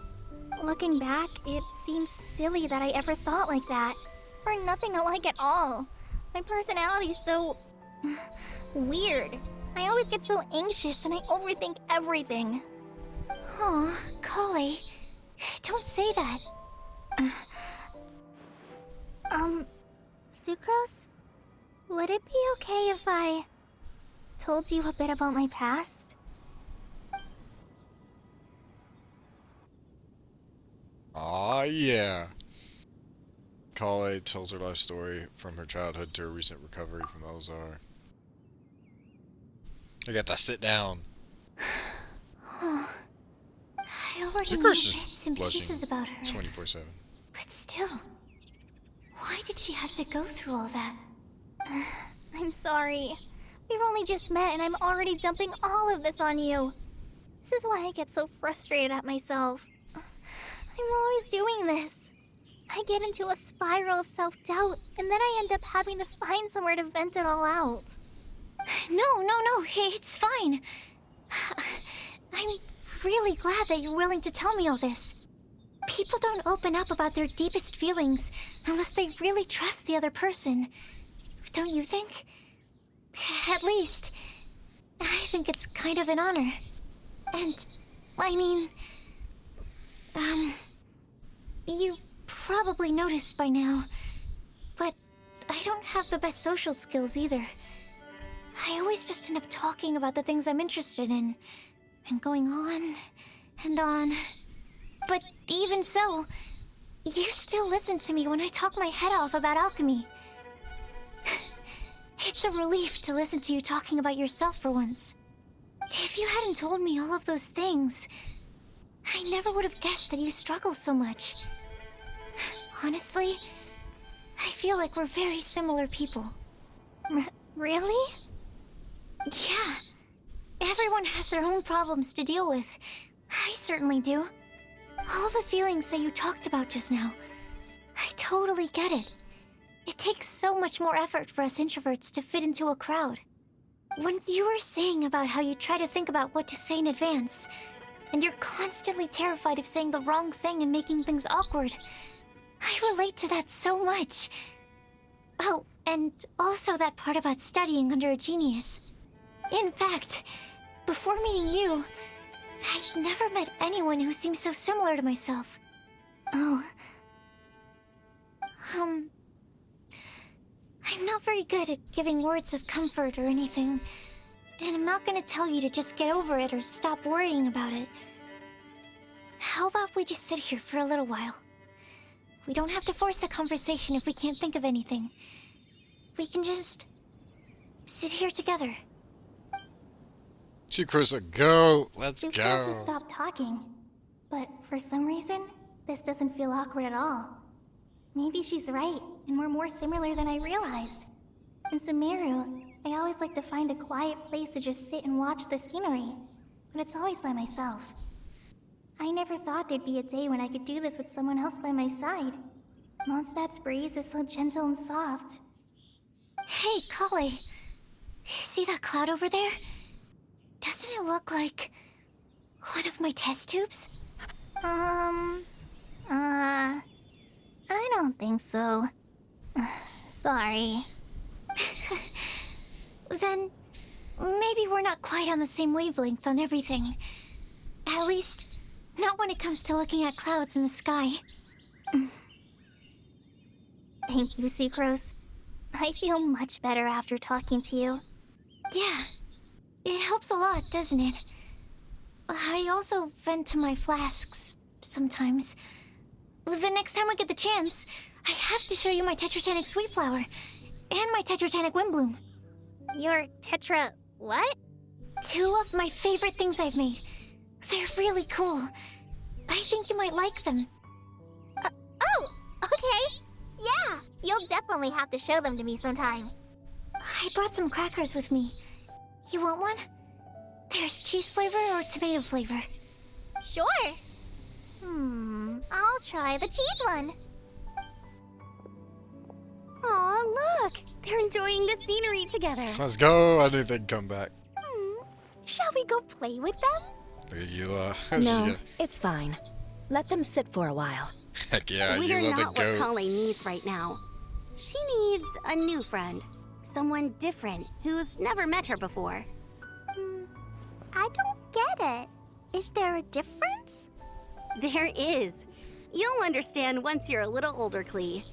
S3: Looking back, it seems silly that I ever thought like that. We're nothing alike at all. My personality's so... weird. I always get so anxious and I overthink everything.
S2: Aw, Kale. Don't say that.
S3: Sucrose? Would it be okay if I told you a bit about my past?
S1: Aw, yeah. Kale tells her life story from her childhood to her recent recovery from Elzar. I got to sit down.
S2: I already
S1: Of
S2: know
S1: course she's
S2: bits and
S1: blushing
S2: pieces about her.
S1: 24/7.
S2: But still, why did she have to go through all that?
S3: I'm sorry. We've only just met and I'm already dumping all of this on you. This is why I get so frustrated at myself. I'm always doing this. I get into a spiral of self-doubt, and then I end up having to find somewhere to vent it all out.
S2: No, it's fine. I'm really glad that you're willing to tell me all this. People don't open up about their deepest feelings unless they really trust the other person. Don't you think? At least, I think it's kind of an honor. And, I mean... You've probably noticed by now, but I don't have the best social skills either. I always just end up talking about the things I'm interested in, and going on and on. But even so, you still listen to me when I talk my head off about alchemy. It's a relief to listen to you talking about yourself for once. If you hadn't told me all of those things, I never would have guessed that you struggle so much. Honestly, I feel like we're very similar people. Really? Yeah. Everyone has their own problems to deal with. I certainly do. All the feelings that you talked about just now, I totally get it. It takes so much more effort for us introverts to fit into a crowd. When you were saying about how you try to think about what to say in advance, and you're constantly terrified of saying the wrong thing and making things awkward, I relate to that so much. Oh, and also that part about studying under a genius. In fact, before meeting you, I'd never met anyone who seemed so similar to myself. Oh. I'm not very good at giving words of comfort or anything, and I'm not gonna tell you to just get over it or stop worrying about it. How about we just sit here for a little while? We don't have to force a conversation if we can't think of anything. We can just sit here together.
S1: Sucrosa, go! Let's
S2: Sucrose
S1: go!
S2: has stopped talking, but for some reason, this doesn't feel awkward at all. Maybe she's right, and we're more similar than I realized. In Sumeru, I always like to find a quiet place to just sit and watch the scenery, but it's always by myself. I never thought there'd be a day when I could do this with someone else by my side. Mondstadt's breeze is so gentle and soft. Hey, Kale. See that cloud over there? Doesn't it look like one of my test tubes? I don't think so. Sorry. Then, maybe we're not quite on the same wavelength on everything. At least, not when it comes to looking at clouds in the sky. Thank you, Sucrose. I feel much better after talking to you. Yeah, it helps a lot, doesn't it? I also vent to my flasks sometimes. The next time I get the chance, I have to show you my Tetratanic Sweet Flower and my Tetratanic Windblume. Your Tetra... what? 2 of my favorite things I've made. They're really cool. I think you might like them. Oh, okay. Yeah, you'll definitely have to show them to me sometime. I brought some crackers with me. You want one? There's cheese flavor or tomato flavor. Sure. I'll try the cheese one.
S11: Aw, look! They're enjoying the scenery together.
S1: Let's go! I knew they'd come back.
S10: Shall we go play with them?
S1: Look at Eula.
S8: No, it's fine. Let them sit for a while.
S1: Heck yeah,
S11: We're
S1: Eula the
S11: not what
S1: goat.
S11: Kale needs right now. She needs a new friend. Someone different, who's never met her before.
S2: I don't get it. Is there a difference?
S11: There is. You'll understand once you're a little older, Klee.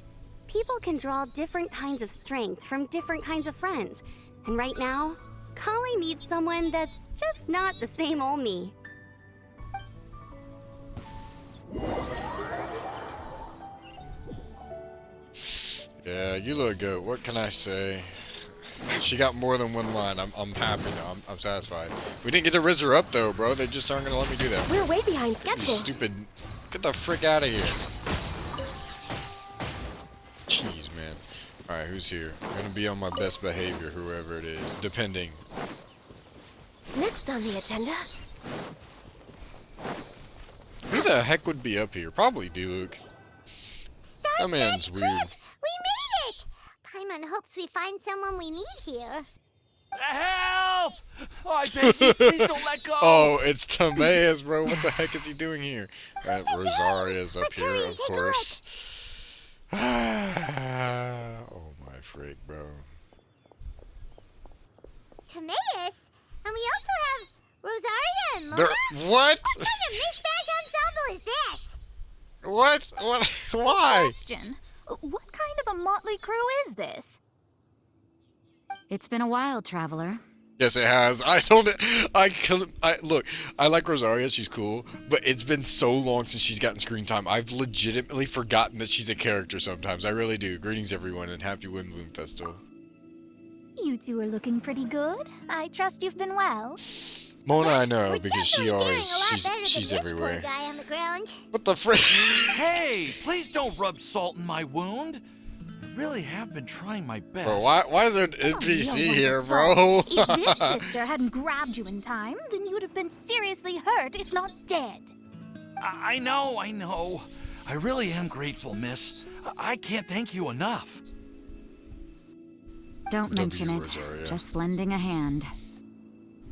S11: People can draw different kinds of strength from different kinds of friends. And right now, Kale needs someone that's just not the same old me.
S1: Yeah, Eula a goat. What can I say? She got more than one line. I'm happy now. I'm satisfied. We didn't get to Rizz her up though, bro. They just aren't gonna let me do that.
S8: We're way behind
S1: You
S8: schedule.
S1: stupid. Get the frick out of here. Jeez, man. Alright, who's here? I'm gonna be on my best behavior, whoever it is. Depending.
S8: Next on the agenda.
S1: Who the heck would be up here? Probably Diluc. That man's weird.
S3: We made it! Paimon hopes we find someone we need here.
S12: Help! Oh, I beg you, please don't let go!
S1: Oh, it's Timaeus, bro. What the heck is he doing here? Right, Rosaria's up here, of course. Oh my freak, bro.
S3: Timaeus? And we also have Rosaria and Luna?
S1: What?
S3: What kind of mishmash ensemble is this?
S1: What? What? Why?
S7: Question. What kind of a motley crew is this?
S10: It's been a while, Traveler.
S1: Yes, it has. Look, I like Rosaria, she's cool, but it's been so long since she's gotten screen time. I've legitimately forgotten that she's a character sometimes. I really do. Greetings, everyone, and happy Windblume Festival.
S2: You two are looking pretty good. I trust you've been well.
S1: Mona, I know
S3: We're
S1: because
S3: definitely faring a lot better than
S1: she's
S3: this
S1: everywhere.
S3: Poor guy on the ground.
S1: What the frick?
S12: Hey, please don't rub salt in my wound. I really have been trying my best.
S1: Bro, why is there an NPC here, bro?
S2: If this sister hadn't grabbed you in time, then you would have been seriously hurt, if not dead.
S12: I know. I really am grateful, miss. I can't thank you enough.
S13: Don't mention it.
S1: Rosaria.
S13: Just lending a hand.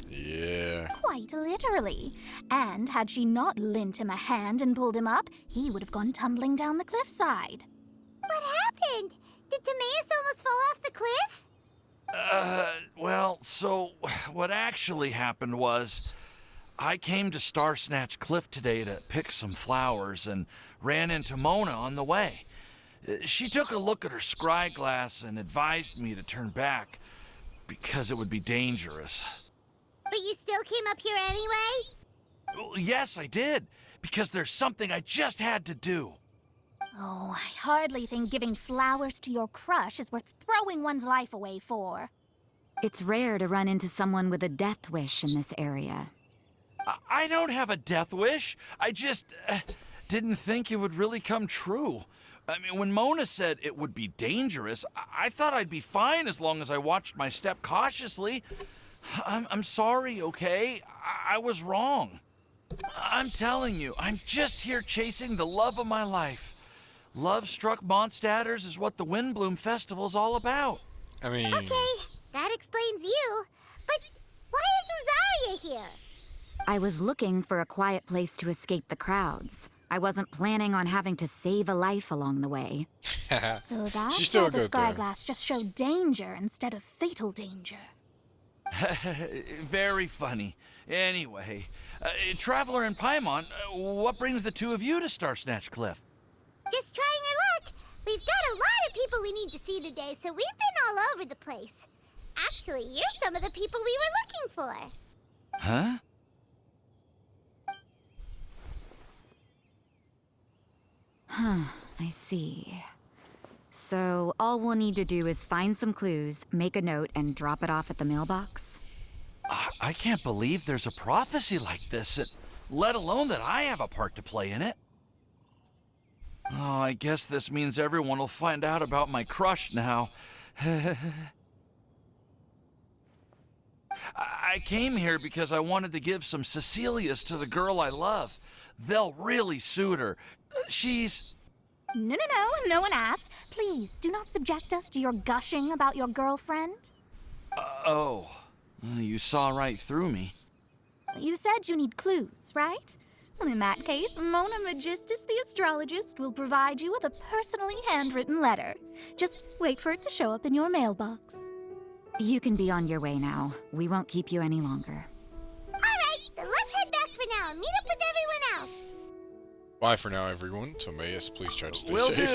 S1: Yeah.
S2: Quite literally. And had she not lent him a hand and pulled him up, he would have gone tumbling down the cliffside.
S3: What happened? Did Timaeus almost fall off the cliff?
S12: Well, so what actually happened was I came to Star Snatch Cliff today to pick some flowers and ran into Mona on the way. She took a look at her scry glass and advised me to turn back because it would be dangerous.
S3: But you still came up here anyway?
S12: Well, yes, I did, because there's something I just had to do.
S2: Oh, I hardly think giving flowers to your crush is worth throwing one's life away for.
S13: It's rare to run into someone with a death wish in this area.
S12: I don't have a death wish. I just didn't think it would really come true. I mean, when Mona said it would be dangerous, I thought I'd be fine as long as I watched my step cautiously. I'm sorry, okay? I was wrong. I'm telling you, I'm just here chasing the love of my life. Love-struck Mondstadters is what the Windblume Festival's all about.
S1: I mean...
S3: Okay, that explains you. But why is Rosaria here?
S13: I was looking for a quiet place to escape the crowds. I wasn't planning on having to save a life along the way.
S2: So that's
S1: She's still
S2: why
S1: a
S2: the
S1: good though.
S2: Skyglass just showed danger instead of fatal danger.
S12: Very funny. Anyway, Traveler and Paimon, what brings the two of you to Star Snatch Cliff?
S3: Just trying our luck. We've got a lot of people we need to see today, so we've been all over the place. Actually, you're some of the people we were looking for.
S12: Huh?
S13: I see. So all we'll need to do is find some clues, make a note, and drop it off at the mailbox?
S12: I can't believe there's a prophecy like this, let alone that I have a part to play in it. Oh, I guess this means everyone will find out about my crush now. I came here because I wanted to give some Cecilias to the girl I love. They'll really suit her. She's...
S2: No one asked. Please, do not subject us to your gushing about your girlfriend.
S12: You saw right through me.
S2: You said you need clues, right? Well, in that case, Mona Magistus the astrologist will provide you with a personally handwritten letter. Just wait for it to show up in your mailbox.
S13: You can be on your way now. We won't keep you any longer.
S3: Alright, then let's head back for now and meet up with everyone else.
S1: Bye for now, everyone. Timaeus, please try to stay
S12: Will
S1: safe.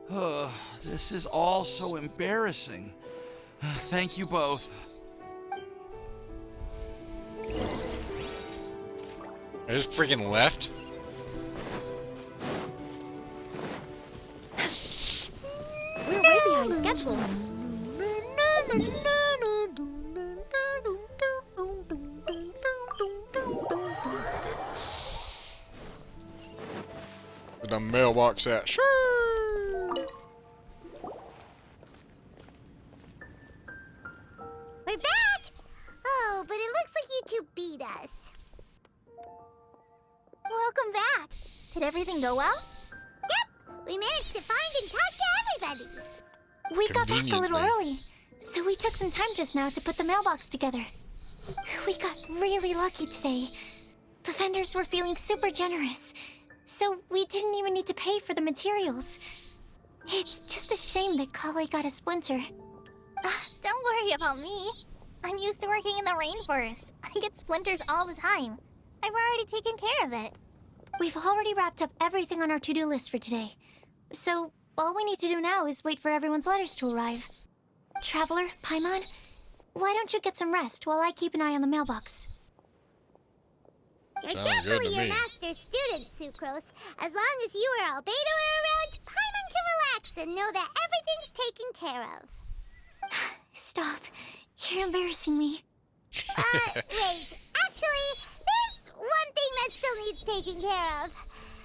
S12: do. This is all so embarrassing. Thank you both.
S1: I just freaking left.
S10: We're way behind schedule.
S1: With the mailbox at. Sure.
S3: We're back! Oh, but it looks like you two beat us.
S2: Welcome back. Did everything go well?
S3: Yep, we managed to find and talk to everybody.
S2: We got back a little
S1: Conveniently.
S2: early, so we took some time just now to put the mailbox together. We got really lucky today. The vendors were feeling super generous, so we didn't even need to pay for the materials. It's just a shame that Kale got a splinter.
S3: Don't worry about me. I'm used to working in the rainforest. I get splinters all the time. I've already taken care of it.
S2: We've already wrapped up everything on our to-do list for today. So, all we need to do now is wait for everyone's letters to arrive. Traveler, Paimon, why don't you get some rest while I keep an eye on the mailbox?
S3: You're
S1: Sounds good
S3: definitely
S1: to
S3: your
S1: me.
S3: master's student, Sucrose. As long as you or Albedo are around, Paimon can relax and know that everything's taken care of.
S2: Stop. You're embarrassing me.
S3: Wait. Actually, there's one thing that still needs taking care of.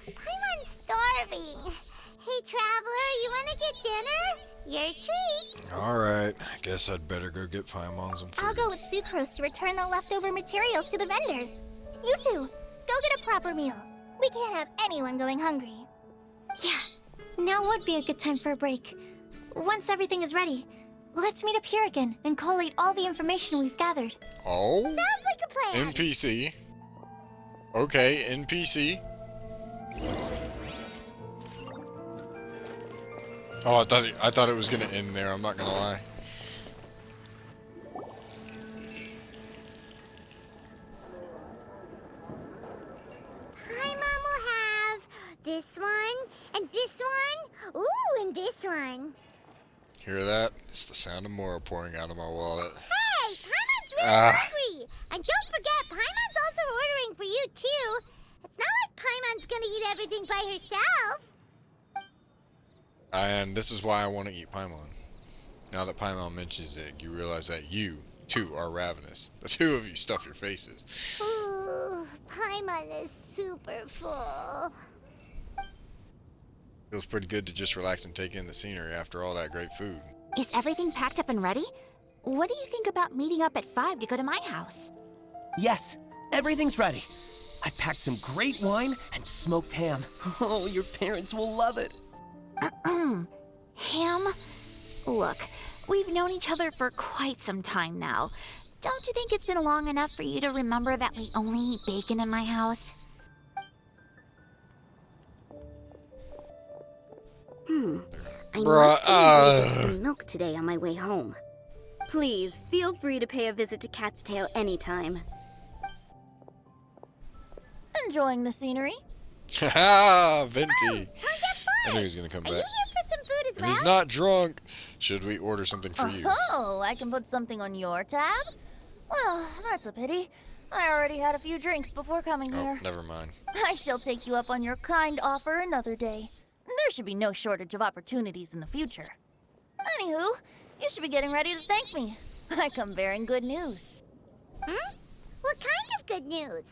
S3: Paimon's starving. Hey, traveler, you wanna get dinner? Your treat.
S1: Alright, I guess I'd better go get Paimon some food.
S2: I'll go with Sucrose to return the leftover materials to the vendors. You two, go get a proper meal. We can't have anyone going hungry. Yeah, now would be a good time for a break. Once everything is ready, let's meet up here again and collate all the information we've gathered.
S1: Oh?
S3: Sounds like a plan.
S1: NPC. Okay, NPC. Oh, I thought it was gonna end there, I'm not gonna lie.
S3: Paimon will have this one, and this one, ooh, and this one.
S1: Hear that? It's the sound of Mora pouring out of my wallet.
S3: Hey, Paimon's really hungry. And don't forget, Paimon's also ordering for you too. It's not like Paimon's gonna eat everything by herself.
S1: And this is why I want to eat Paimon. Now that Paimon mentions it, you realize that you, too, are ravenous. The two of you stuff your faces.
S3: Ooh, Paimon is super full.
S1: Feels pretty good to just relax and take in the scenery after all that great food.
S13: Is everything packed up and ready? What do you think about meeting up at 5 to go to my house?
S14: Yes, everything's ready. I've packed some great wine and smoked ham. Oh, your parents will love it.
S13: Ham? Look, we've known each other for quite some time now. Don't you think it's been long enough for you to remember that we only eat bacon in my house?
S11: I must get some milk today on my way home. Please, feel free to pay a visit to Cat's Tail anytime.
S7: Enjoying the scenery?
S1: Haha, Venti.
S3: Don't get
S1: I knew he was gonna come
S3: Are you
S1: back.
S3: here for some food as
S1: And
S3: well?
S1: he's not drunk. Should we order something for you?
S7: Oh, I can put something on your tab? Well, that's a pity. I already had a few drinks before coming
S1: Oh,
S7: here.
S1: never mind.
S7: I shall take you up on your kind offer another day. There should be no shortage of opportunities in the future. Anywho, you should be getting ready to thank me. I come bearing good news.
S3: What kind of good news?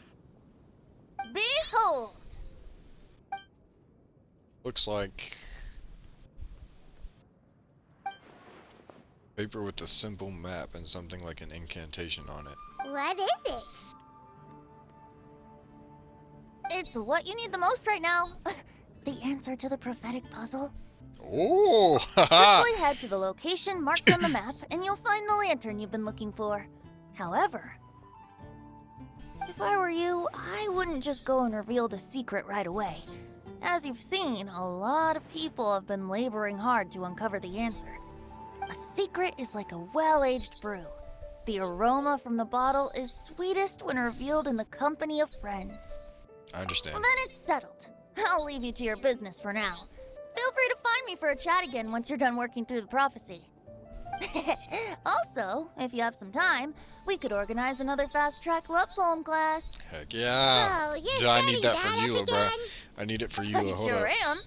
S7: Behold!
S1: Looks like paper with a simple map and something like an incantation on it.
S3: What is it?
S7: It's what you need the most right now. The answer to the prophetic puzzle.
S1: Oh, haha.
S7: Simply head to the location marked on the map and you'll find the lantern you've been looking for. However, if I were you, I wouldn't just go and reveal the secret right away. As you've seen, a lot of people have been laboring hard to uncover the answer. A secret is like a well-aged brew. The aroma from the bottle is sweetest when revealed in the company of friends.
S1: I understand.
S7: Then it's settled. I'll leave you to your business for now. Feel free to find me for a chat again once you're done working through the prophecy. Also, if you have some time, we could organize another fast-track love poem class.
S1: Heck yeah.
S3: Oh, you're
S1: Yeah, I need
S3: starting
S1: that for
S3: up
S1: Eula, bruh.
S3: again?
S1: I need it for
S7: I
S1: Eula. Hold
S7: sure
S1: up.
S7: am.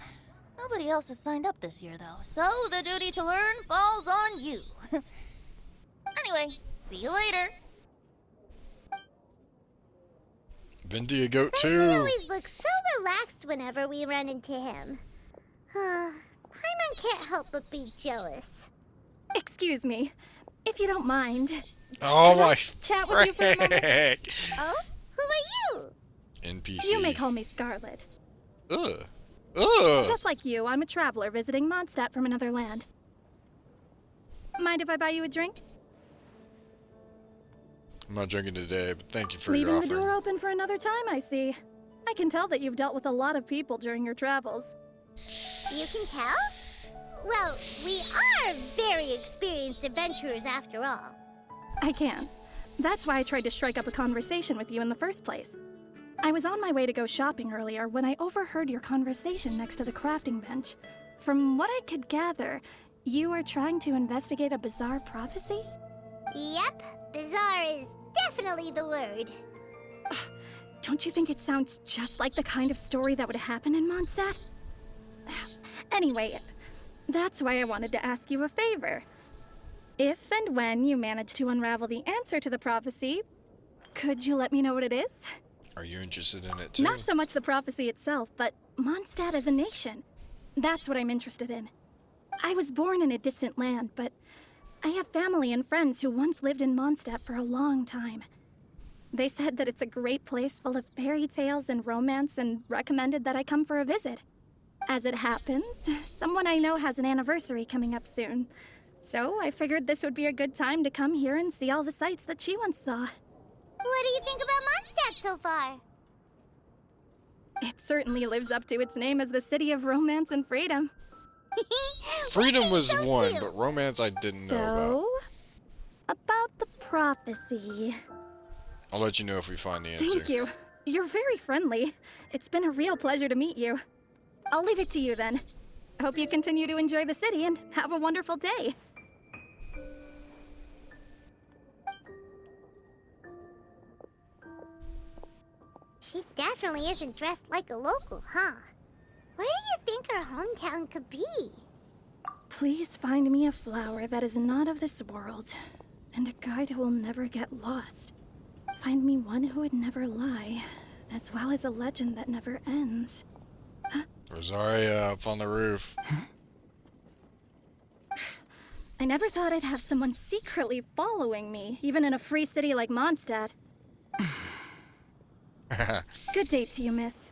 S7: Nobody else has signed up this year, though, so the duty to learn falls on you. Anyway, see you later.
S1: Venti a goat
S3: He
S1: too.
S3: always looks so relaxed whenever we run into him. Paimon can't help but be jealous.
S15: Excuse me, if you don't mind.
S1: Oh
S15: Can I
S1: my
S15: chat with you for a moment?
S1: frick.
S3: Oh? Who are you?
S1: NPC.
S15: You may call me Scarlet.
S1: Ugh. Ugh.
S15: Just like you, I'm a traveler visiting Mondstadt from another land. Mind if I buy you a drink?
S1: I'm not drinking today, but thank you for
S15: Leaving
S1: your
S15: the
S1: offering.
S15: door open for another time, I see. I can tell that you've dealt with a lot of people during your travels.
S3: You can tell? Well, we are very experienced adventurers after all.
S15: I can. That's why I tried to strike up a conversation with you in the first place. I was on my way to go shopping earlier when I overheard your conversation next to the crafting bench. From what I could gather, you are trying to investigate a bizarre prophecy?
S3: Yep, bizarre is definitely the word.
S15: Don't you think it sounds just like the kind of story that would happen in Mondstadt? Anyway, that's why I wanted to ask you a favor. If and when you manage to unravel the answer to the prophecy, Could you let me know what it is?
S1: Are you interested in it too?
S15: Not so much the prophecy itself, but Mondstadt as a nation. That's what I'm interested in. I was born in a distant land, but I have family and friends who once lived in Mondstadt for a long time. They said that it's a great place full of fairy tales and romance and recommended that I come for a visit. As it happens, someone I know has an anniversary coming up soon. So I figured this would be a good time to come here and see all the sights that she once saw.
S3: What do you think about Mondstadt so far?
S15: It certainly lives up to its name as the city of romance and freedom.
S1: Freedom was one, but romance I didn't know about.
S15: So, about the prophecy.
S1: I'll let you know if we find the answer.
S15: Thank you. You're very friendly. It's been a real pleasure to meet you. I'll leave it to you then. Hope you continue to enjoy the city and have a wonderful day.
S3: She definitely isn't dressed like a local, huh? Where do you think her hometown could be?
S15: Please find me a flower that is not of this world, and a guide who will never get lost. Find me one who would never lie, as well as a legend that never ends.
S1: Rosaria up on the roof.
S15: I never thought I'd have someone secretly following me, even in a free city like Mondstadt. Good day to you, miss.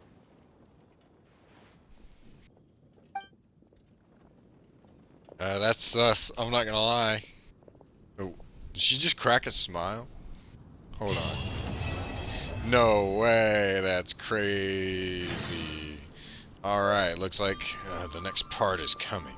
S1: That's sus. I'm not gonna lie. Oh, did she just crack a smile? Hold on. No way. That's crazy. Alright, looks like the next part is coming.